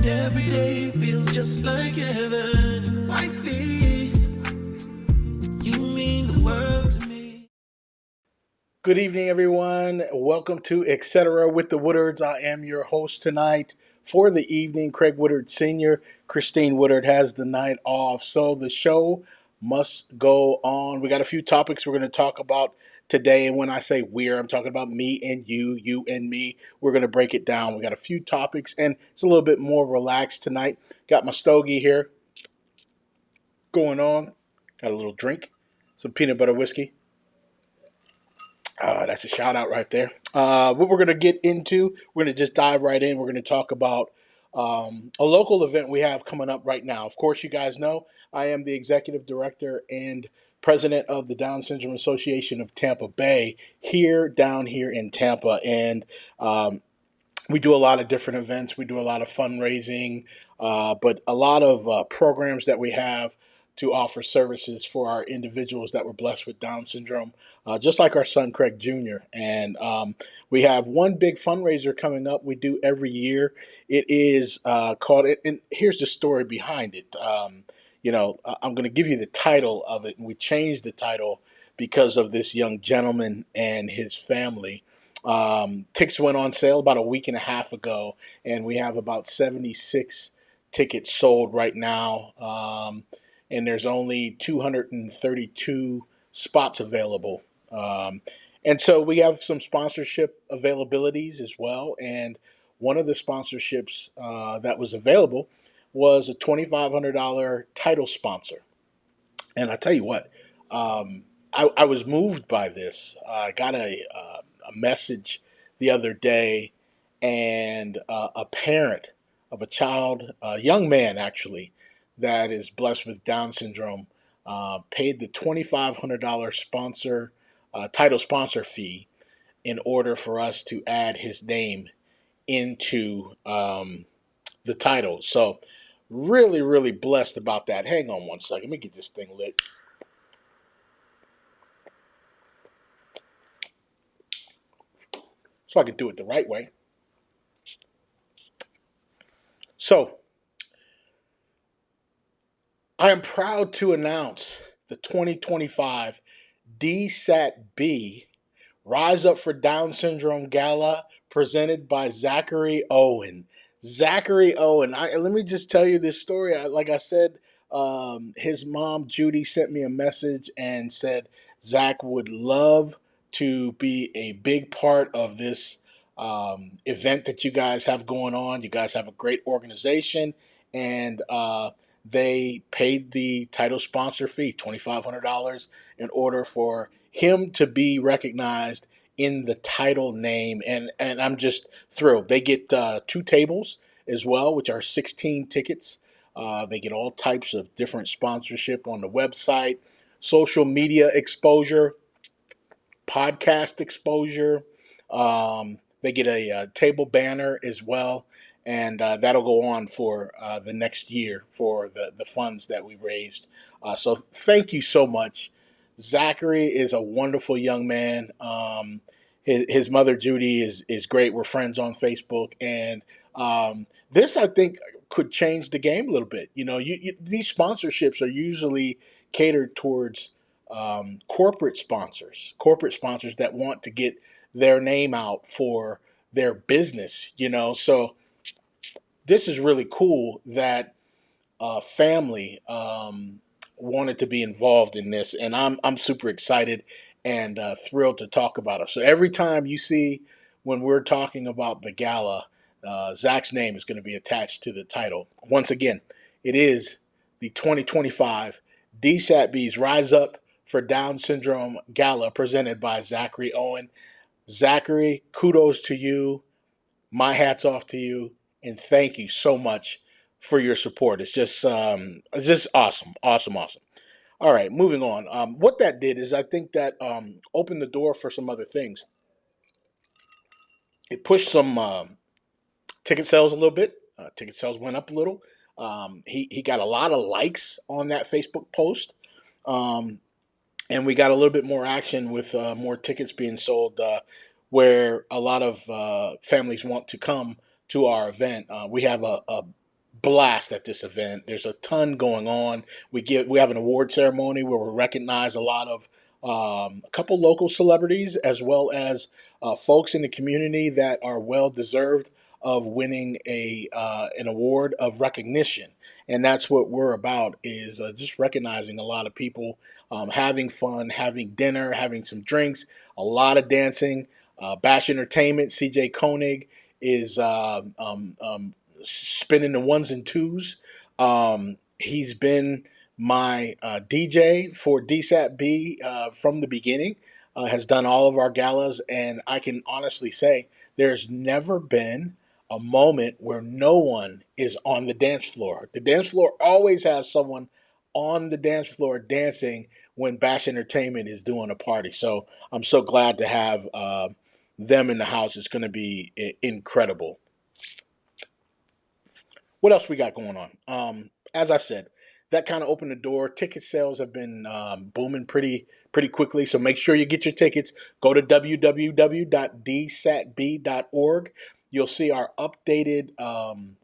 every day feels just like heaven. Wifey, you mean the world to me. Good evening, everyone. Welcome to Etcetera with the Woodards. I am your host tonight for the evening. Craig Woodard Sr. Christine Woodard has the night off, so the show must go on. We got a few topics we're going to talk about today, and when I say we're, I'm talking about me and you and me. We're going to break it down. We got a few topics, and it's a little bit more relaxed tonight. Got my stogie here going on. Got a little drink, some peanut butter whiskey. That's a shout out right there. What we're going to get into, we're going to just dive right in. We're going to talk about a local event we have coming up right now. Of course, you guys know I am the executive director and president of the Down Syndrome Association of Tampa Bay, down here in Tampa. And we do a lot of different events. We do a lot of fundraising, but a lot of programs that we have to offer services for our individuals that were blessed with Down syndrome, just like our son Craig Jr. And we have one big fundraiser coming up. We do every year. It is called. And here's the story behind it. I'm going to give you the title of it, and we changed the title because of this young gentleman and his family. Tickets went on sale about a week and a half ago, and we have about 76 tickets sold right now. And there's only 232 spots available. And so we have some sponsorship availabilities as well. And one of the sponsorships that was available was a $2,500 title sponsor. And I tell you what, I was moved by this. I got a message the other day, and a parent of a child, a young man actually, that is blessed with Down syndrome, paid the $2,500 title sponsor fee in order for us to add his name into the title. So, really, really blessed about that. Hang on one second. Let me get this thing lit. So I can do it the right way. So, I am proud to announce the 2025 DSAT-B Rise Up for Down Syndrome Gala presented by Zachary Owen. Zachary Owen. Let me just tell you this story. Like I said, his mom, Judy, sent me a message and said Zach would love to be a big part of this event that you guys have going on. You guys have a great organization, and they paid the title sponsor fee, $2,500, in order for him to be recognized in the title name. And I'm just thrilled. They get two tables as well, which are 16 tickets. They get all types of different sponsorship on the website, social media exposure, podcast exposure. They get a table banner as well, and that'll go on for the next year for the funds that we raised. So thank you so much. Zachary is a wonderful young man. His mother Judy is great. We're friends on Facebook, and this I think could change the game a little bit. These sponsorships are usually catered towards corporate sponsors that want to get their name out for their business. So this is really cool that a family wanted to be involved in this, and I'm super excited and thrilled to talk about it. So every time you see when we're talking about the gala, Zach's name is going to be attached to the title. Once again, it is the 2025 DSAT-B's Rise Up for Down Syndrome Gala presented by Zachary Owen. Zachary, kudos to you. My hat's off to you, and thank you so much for your support. It's just awesome, awesome, awesome. All right, moving on. What that did is I think that opened the door for some other things. It pushed some ticket sales a little bit. Ticket sales went up a little. He got a lot of likes on that Facebook post. And we got a little bit more action with more tickets being sold, where a lot of families want to come to our event. We have a blast at this event. There's a ton going on. We have an award ceremony where we recognize a lot of a couple local celebrities as well as folks in the community that are well deserved of winning a an award of recognition. And that's what we're about is just recognizing a lot of people, having fun, having dinner, having some drinks, a lot of dancing. Bash Entertainment, CJ Koenig is spinning the ones and twos. He's been my DJ for DSAT-B from the beginning, has done all of our galas, and I can honestly say there's never been a moment where no one is on the dance floor. The dance floor always has someone on the dance floor dancing when Bash Entertainment is doing a party. So I'm so glad to have them in the house. It's going to be incredible. What else we got going on? As I said, that kind of opened the door. Ticket sales have been booming pretty quickly. So make sure you get your tickets. Go to www.dsatb.org. You'll see our updated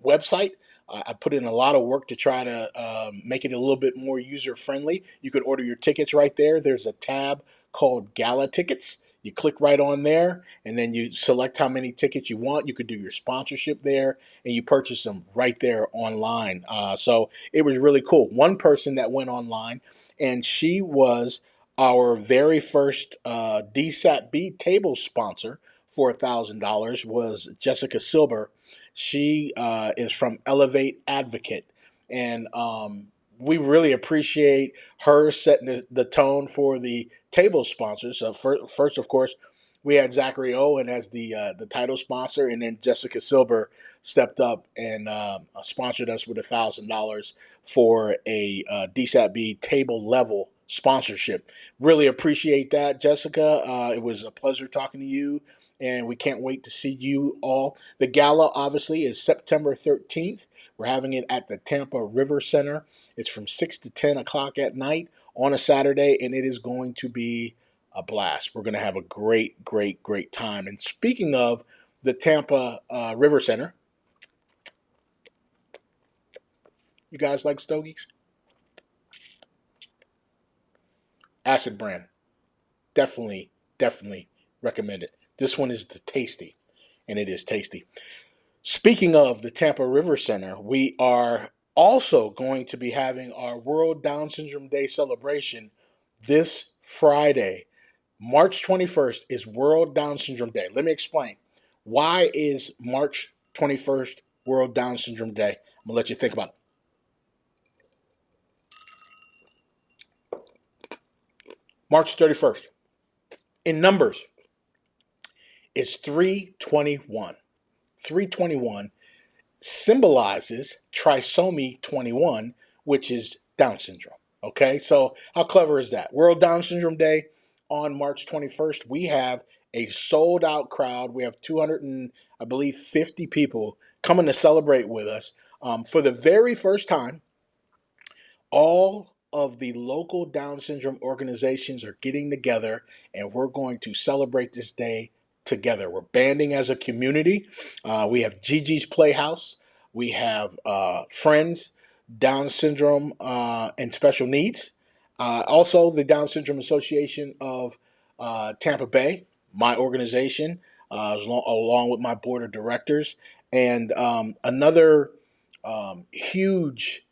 website. I put in a lot of work to try to make it a little bit more user friendly. You could order your tickets right there. There's a tab called Gala Tickets. You click right on there, and then you select how many tickets you want. You could do your sponsorship there, and you purchase them right there online. So it was really cool. One person that went online, and she was our very first DSAT-B table sponsor for $1,000 was Jessica Silber. She is from Elevate Advocate, and we really appreciate her setting the tone for the table sponsors. So first, of course, we had Zachary Owen as the title sponsor, and then Jessica Silber stepped up and sponsored us with $1,000 for a DSAT-B table level sponsorship. Really appreciate that, Jessica. It was a pleasure talking to you, and we can't wait to see you all. The gala obviously is September 13th. We're having it at the Tampa River Center. It's from 6 to 10 o'clock at night on a Saturday, and it is going to be a blast. We're going to have a great time. And speaking of the Tampa River Center, you guys like stogies? Acid brand. Definitely recommend it. This one is the tasty, and it is tasty. Speaking of the Tampa River Center, we are also going to be having our World Down Syndrome Day celebration this Friday. March 21st is World Down Syndrome Day. Let me explain. Why is March 21st World Down Syndrome Day? I'm going to let you think about it. March 31st. In numbers, it's 321. 321 symbolizes trisomy 21, which is Down syndrome. Okay, so how clever is that? World Down Syndrome Day on March 21st. We have a sold out crowd. We have 200 and I believe 50 people coming to celebrate with us. For the very first time, all of the local Down syndrome organizations are getting together, and we're going to celebrate this day together. We're banding as a community. We have Gigi's Playhouse. We have Friends, Down Syndrome and Special Needs. Also, the Down Syndrome Association of Tampa Bay, my organization, along with my board of directors. And another huge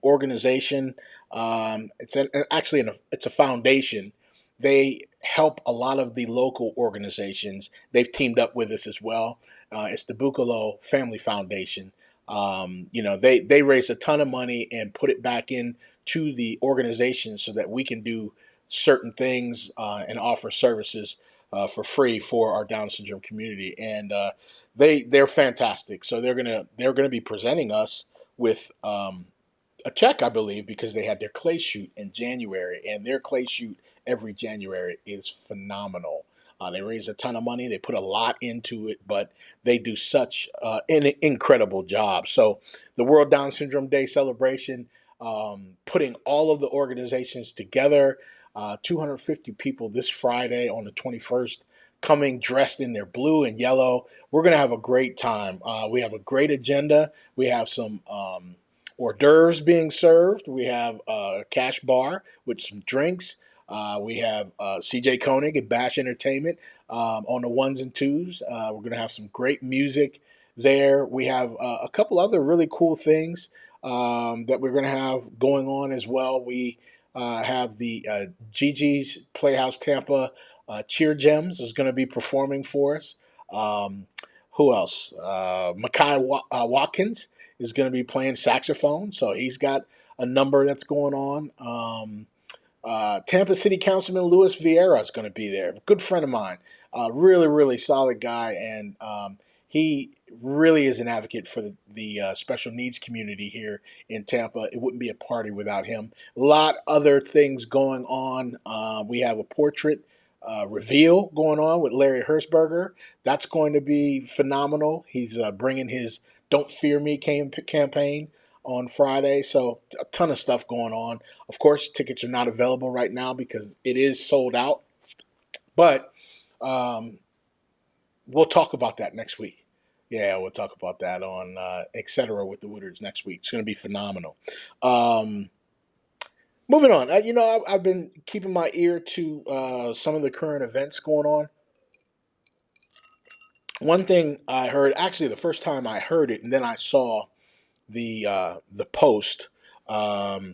organization. It's a foundation. They help a lot of the local organizations. They've teamed up with us as well. It's the Bucalo Family Foundation. They raise a ton of money and put it back in to the organization so that we can do certain things and offer services for free for our Down syndrome community. And they're fantastic. So they're gonna be presenting us with a check, I believe, because they had their clay shoot in January, and their clay shoot every January is phenomenal. They raise a ton of money. They put a lot into it, but they do such an incredible job. So the World Down Syndrome Day celebration, putting all of the organizations together, 250 people this Friday on the 21st coming dressed in their blue and yellow. We're going to have a great time. We have a great agenda. We have some hors d'oeuvres being served. We have a cash bar with some drinks. We have CJ Koenig and Bash Entertainment on the ones and twos. We're going to have some great music there. We have a couple other really cool things that we're going to have going on as well. We have the Gigi's Playhouse Tampa Cheer Gems is going to be performing for us. Um, who else? Watkins is going to be playing saxophone, so he's got a number that's going on. Tampa City Councilman Luis Vieira is going to be there. Good friend of mine, really, really solid guy, and he really is an advocate for the special needs community here in Tampa. It wouldn't be a party without him. A lot other things going on. We have a portrait reveal going on with Larry Hertzberger. That's going to be phenomenal. He's bringing his "Don't Fear Me" campaign on Friday. So a ton of stuff going on. Of course, tickets are not available right now because it is sold out. But um, we'll talk about that next week. Yeah, we'll talk about that on Etcetera with the Woodards next week. It's going to be phenomenal. Um, Moving on, I've been keeping my ear to some of the current events going on. One thing I heard, actually, the first time I heard it, and then I saw the post. Do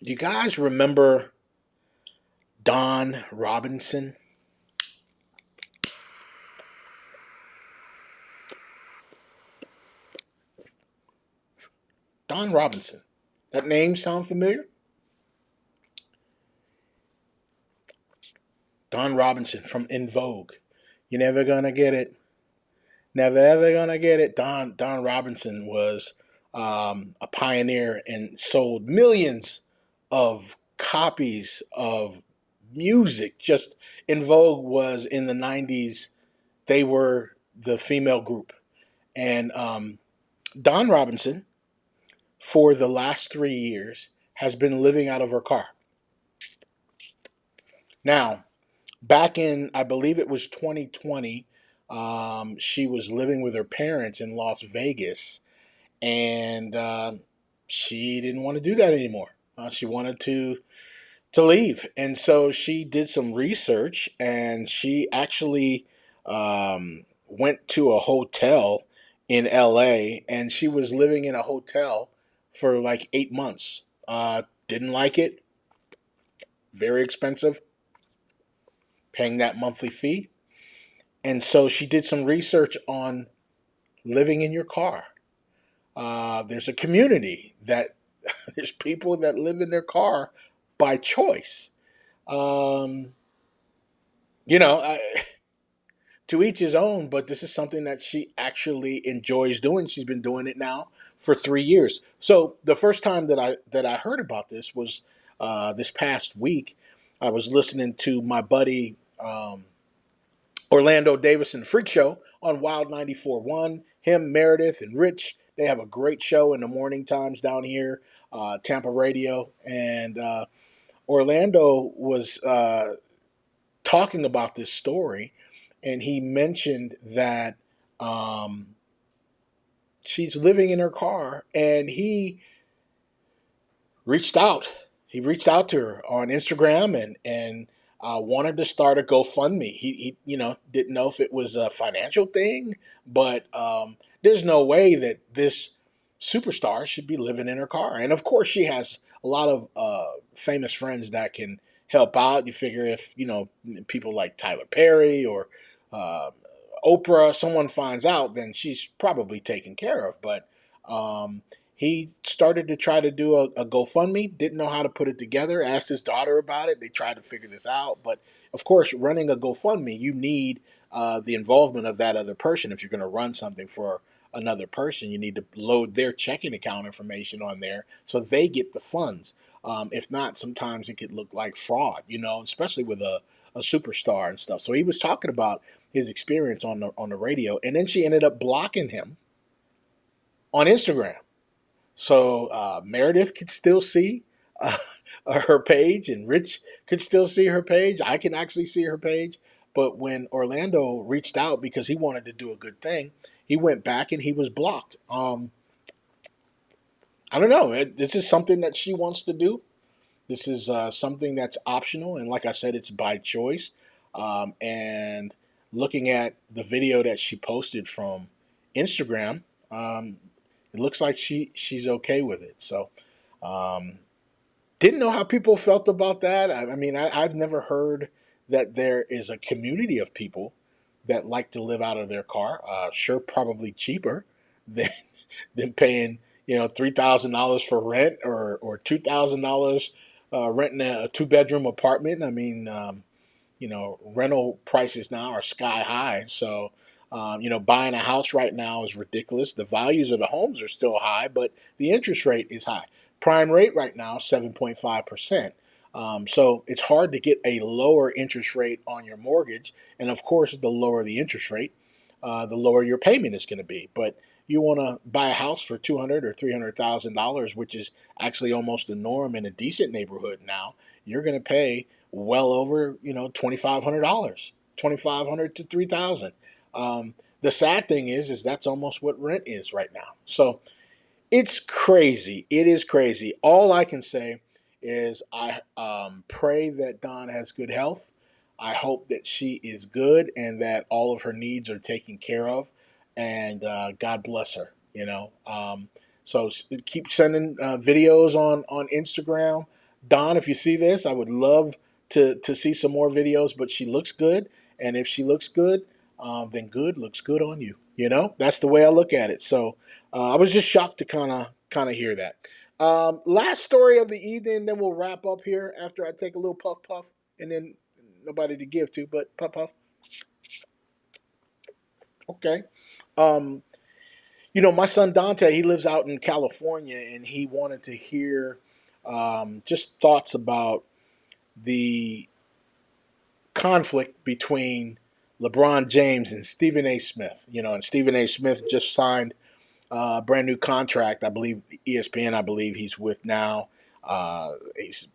you guys remember Don Robinson? Don Robinson. That name sound familiar? Don Robinson from In Vogue. You're never gonna get it. Never ever gonna get it. Don Robinson was a pioneer and sold millions of copies of music. Just In Vogue was in the '90s. They were the female group, and Don Robinson, for the last 3 years, has been living out of her car. Now, back in, I believe it was 2020, she was living with her parents in Las Vegas, and she didn't want to do that anymore. She wanted to leave, and so she did some research, and she actually went to a hotel in LA, and she was living in a hotel for like 8 months. Didn't like it, very expensive, paying that monthly fee. And so she did some research on living in your car. There's a community that there's people that live in their car by choice. Um, you know, I, to each his own, but this is something that she actually enjoys doing. She's been doing it now for 3 years. So the first time that I heard about this was this past week. I was listening to my buddy Orlando Davison Freak Show on Wild 94.1. Him, Meredith, and Rich, they have a great show in the morning times down here, Tampa radio. And Orlando was talking about this story, and he mentioned that um, she's living in her car, and reached out. He reached out to her on Instagram and wanted to start a GoFundMe. He didn't know if it was a financial thing, but there's no way that this superstar should be living in her car. And of course, she has a lot of famous friends that can help out. You figure if people like Tyler Perry or uh, Oprah, someone finds out, then she's probably taken care of. But um, he started to try to do a GoFundMe, didn't know how to put it together, asked his daughter about it. They tried to figure this out. But of course, running a GoFundMe, you need the involvement of that other person. If you're going to run something for another person, you need to load their checking account information on there so they get the funds. If not, sometimes it could look like fraud, especially with a superstar and stuff. So he was talking about his experience on the radio, and then she ended up blocking him on Instagram. So Meredith could still see uh, her page, and Rich could still see her page. I can actually see her page, But when Orlando reached out because he wanted to do a good thing, he went back and he was blocked. I don't know. This is something that she wants to do. This is something that's optional, and like I said, it's by choice. And looking at the video that she posted from Instagram, um, it looks like she's okay with it. So, um, didn't know how people felt about that. I mean, I've never heard that there is a community of people that like to live out of their car. Sure, probably cheaper than than paying $3,000 for rent or $2,000 renting a 2 bedroom apartment. I mean, rental prices now are sky high. So, buying a house right now is ridiculous. The values of the homes are still high, but the interest rate is high. Prime rate right now, 7.5%. So it's hard to get a lower interest rate on your mortgage. And of course, the lower the interest rate, the lower your payment is going to be. But you want to buy a house for $200,000 or $300,000, which is actually almost the norm in a decent neighborhood now. You're going to pay well over $2,500, 2,500 to 3,000. The sad thing is that's almost what rent is right now. So it's crazy. It is crazy. All I can say is I pray that Dawn has good health. I hope that she is good and that all of her needs are taken care of. And God bless her. So keep sending videos on Instagram. Dawn, if you see this, I would love to see some more videos. But she looks good, and if she looks good, then good looks good on you. That's the way I look at it. So I was just shocked to kind of hear that. Last story of the evening, then we'll wrap up here after I take a little puff puff, and then nobody to give to, but puff puff. Okay. Um, my son Dante, he lives out in California, and he wanted to hear just thoughts about the conflict between LeBron James and Stephen A. Smith. And Stephen A. Smith just signed brand new contract. I believe ESPN. I believe he's with now. He's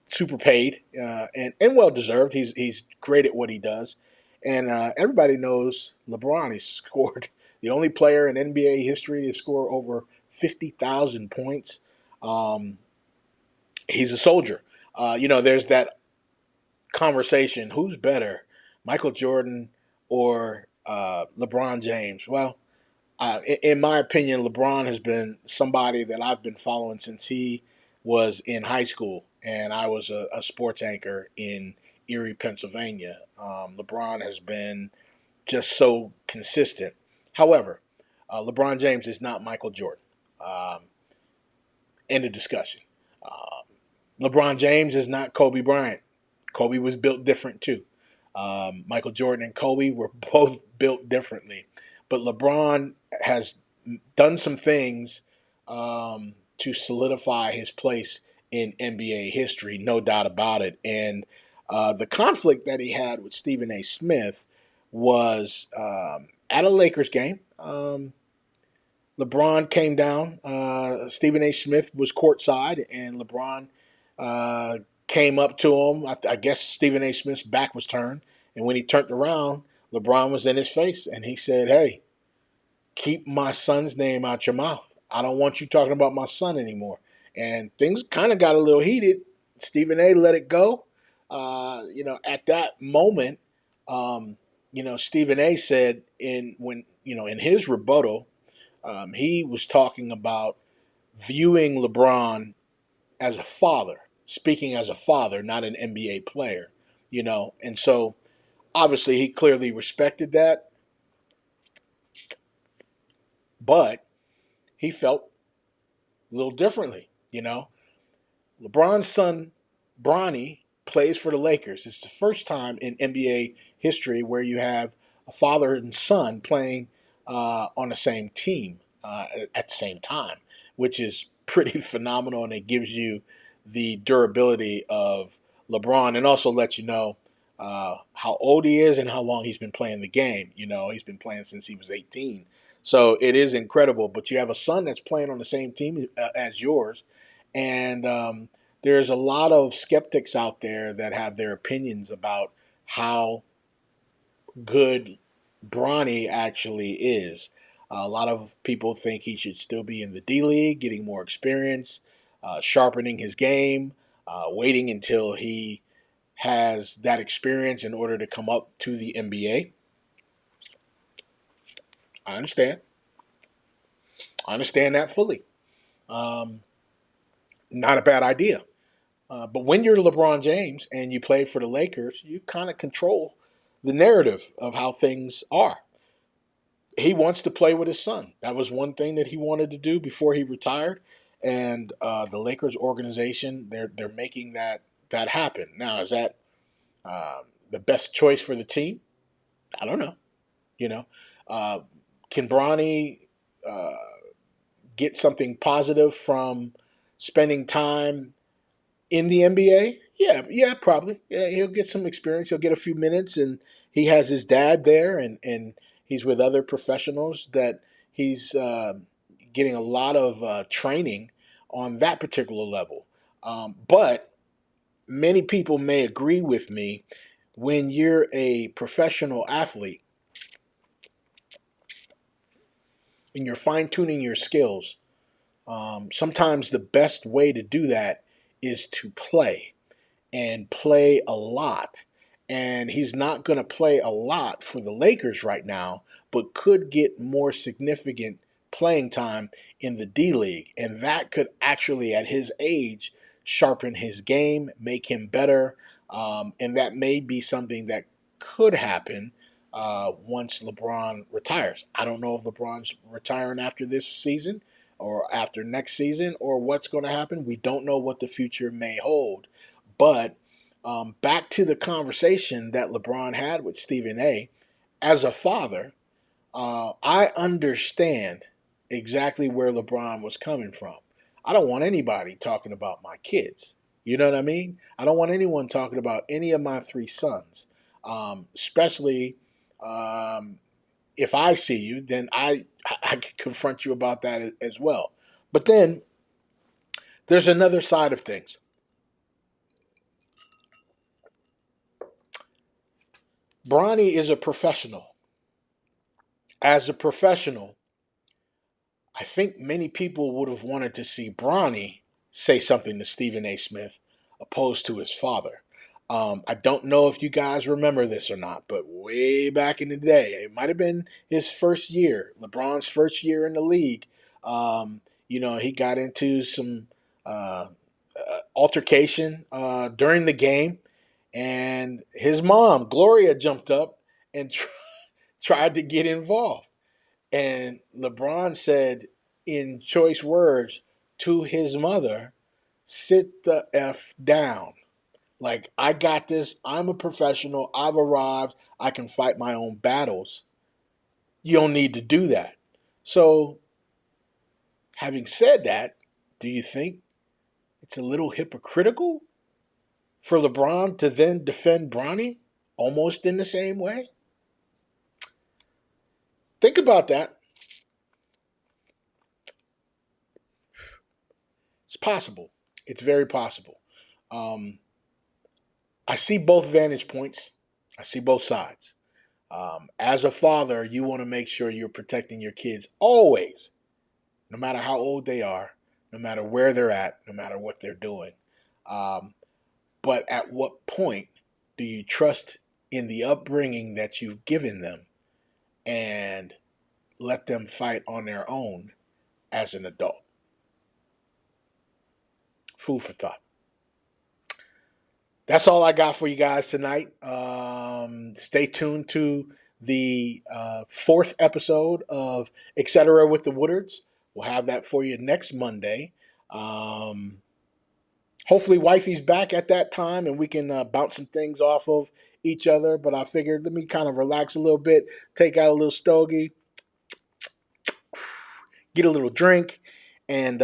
super paid and well deserved. He's great at what he does, and everybody knows LeBron. He's scored the only player in NBA history to score over 50,000 points. Um, he's a soldier. There's that conversation: who's better, Michael Jordan or LeBron James? Well, in my opinion, LeBron has been somebody that I've been following since he was in high school, and I was a sports anchor in Erie, Pennsylvania. LeBron has been just so consistent. However, LeBron James is not Michael Jordan. Um, End of discussion. Uh, LeBron James is not Kobe Bryant. Kobe was built different too. Michael Jordan and Kobe were both built differently, but LeBron has done some things to solidify his place in NBA history, no doubt about it. And the conflict that he had with Stephen A. Smith was at a Lakers game. LeBron came down. Stephen A. Smith was courtside, and LeBron uh, came up to him. I guess Stephen A. Smith's back was turned, and when he turned around, LeBron was in his face, and he said, "Hey, keep my son's name out your mouth. I don't want you talking about my son anymore." And things kind of got a little heated. Stephen A. let it go. At that moment, Stephen A. said in his rebuttal, he was talking about viewing LeBron as a father, speaking as a father, not an NBA player, and so obviously he clearly respected that, but he felt a little differently. LeBron's son, Bronny, plays for the Lakers. It's the first time in NBA history where you have a father and son playing on the same team at the same time, which is pretty phenomenal, and it gives you the durability of LeBron and also lets you know how old he is and how long he's been playing the game. He's been playing since he was 18. So it is incredible. But you have a son that's playing on the same team as yours, and there's a lot of skeptics out there that have their opinions about how good Bronny actually is. A lot of people think he should still be in the D League, getting more experience, sharpening his game, waiting until he has that experience in order to come up to the NBA. I understand. I understand that fully. Um, Not a bad idea. But when you're LeBron James and you play for the Lakers, you kind of control the narrative of how things are. He wants to play with his son. That was one thing that he wanted to do before he retired, and the Lakers organization they're making that happen. Now, is that the best choice for the team? I don't know. You know, uh, can Bronny uh, get something positive from spending time in the NBA? Yeah, yeah, probably. Yeah, he'll get some experience. He'll get a few minutes, and he has his dad there, and he's with other professionals that he's getting a lot of training on that particular level. But many people may agree with me when you're a professional athlete and you're fine tuning your skills. Sometimes the best way to do that is to play and play a lot. And he's not going to play a lot for the Lakers right now, but could get more significant playing time in the D League. And that could actually, at his age, sharpen his game, make him better. And that may be something that could happen once LeBron retires. I don't know if LeBron's retiring after this season or after next season or what's going to happen. We don't know what the future may hold. But back to the conversation that LeBron had with Stephen A. As a father, I understand exactly where LeBron was coming from. I don't want anybody talking about my kids. You know what I mean? I don't want anyone talking about any of my three sons, especially if I see you, then I can confront you about that as well. But then there's another side of things. Bronny is a professional. As a professional, I think many people would have wanted to see Bronny say something to Stephen A. Smith opposed to his father. I don't know if you guys remember this or not, but way back in the day, it might have been his first year, LeBron's first year in the league. He got into some altercation during the game, and his mom, Gloria, jumped up and tried to get involved. And LeBron said in choice words to his mother, sit the F down. Like, I got this. I'm a professional. I've arrived. I can fight my own battles. You don't need to do that. So, having said that, do you think it's a little hypocritical for LeBron to then defend Bronny almost in the same way? Think about that. It's possible. It's very possible. Um, I see both vantage points. I see both sides. As a father, you want to make sure you're protecting your kids always, no matter how old they are, no matter where they're at, no matter what they're doing. Um, but at what point do you trust in the upbringing that you've given them and let them fight on their own as an adult? Food for thought. That's all I got for you guys tonight. Stay tuned to the fourth episode of Etcetera with the Woodards. We'll have that for you next Monday. Hopefully, Wifey's back at that time and we can bounce some things off of each other. But I figured let me kind of relax a little bit, take out a little stogie, get a little drink, and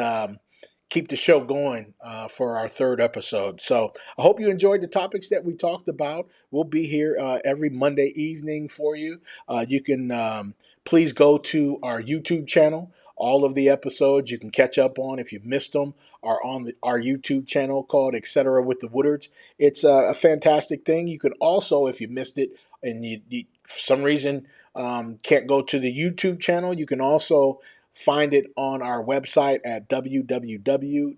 keep the show going for our third episode. So I hope you enjoyed the topics that we talked about. We'll be here every Monday evening for you. You can please go to our YouTube channel. All of the episodes you can catch up on if you've missed them are on our YouTube channel called Etcetera with the Woodards. It's a fantastic thing. You can also, if you missed it, and you for some reason can't go to the YouTube channel, you can also find it on our website at www.dsatb.org.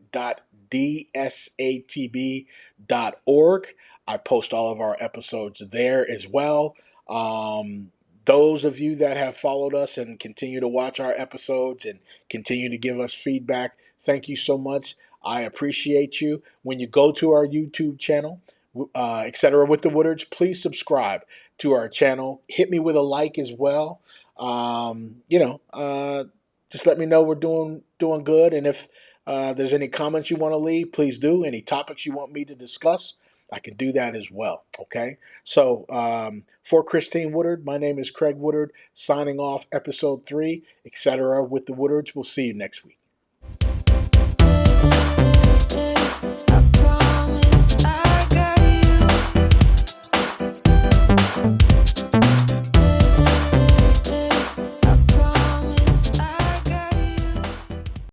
I post all of our episodes there as well. Um, those of you that have followed us and continue to watch our episodes and continue to give us feedback, thank you so much. I appreciate you. When you go to our YouTube channel, Etcetera with the Woodards, please subscribe to our channel. Hit me with a like as well. Just let me know we're doing good, and if there's any comments you want to leave, please do. Any topics you want me to discuss, I can do that as well. Okay. So for Christine Woodard, my name is Craig Woodard. Signing off, episode 3, Etcetera with the Woodards. We'll see you next week.